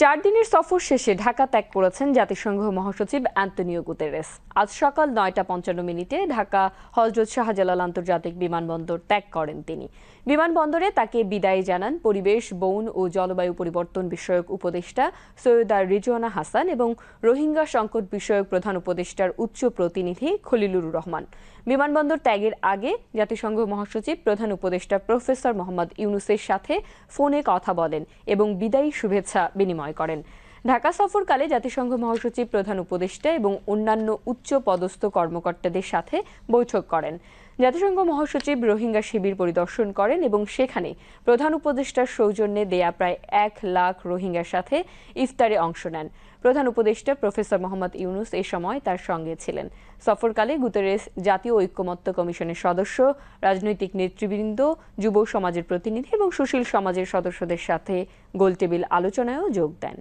4 দিনের সফর শেষে ঢাকা ত্যাগ করেছেন জাতিসংঘ মহাসচিব অ্যান্তোনিও গুতেরেস। আজ সকাল 9:55 ঢাকা হযরত শাহজালাল আন্তর্জাতিক বিমানবন্দর ত্যাগ করেন তিনি। বিমানবন্দরে তাকে বিদায় জানান পরিবেশ, বন ও জলবায়ু পরিবর্তন বিষয়ক উপদেষ্টা সৈয়দা রিজওয়ানা হাসান এবং রোহিঙ্গা সংকট বিষয়ক প্রধান উপদেষ্টার উচ্চ প্রতিনিধি খলিলুর রহমান। বিমানবন্দর ত্যাগের আগে জাতিসংঘ মহাসচিব প্রধান উপদেষ্টা প্রফেসর মোহাম্মদ ইউনূসের সাথে ফোনে কথা বলেন এবং বিদায়ী শুভেচ্ছা বিনিময় করেন। ঢাকা সফরকালে জাতিসংঘ মহাসচিব প্রধান উপদেষ্টা এবং অন্যান্য উচ্চ পদস্থ কর্মকর্তাদের সাথে বৈঠক করেন। জাতিসংঘ মহাসচিব রোহিঙ্গা শিবির পরিদর্শন করেন এবং সেখানে প্রধান উপদেষ্টার সৌজন্যে দেয়া প্রায় 1 লাখ রোহিঙ্গার সাথে ইফতারে অংশ নেন। প্রধান উপদেষ্টা প্রফেসর মোহাম্মদ ইউনূস এ সময় তার সঙ্গে ছিলেন। সফরকালে গুতেরেস জাতীয় ঐক্যমত্য কমিশনের সদস্য, রাজনৈতিক নেতৃবৃন্দ, যুব সমাজের প্রতিনিধি এবং সুশীল সমাজের সদস্যদের সাথে গোলটেবিল আলোচনায়ও যোগ দেন।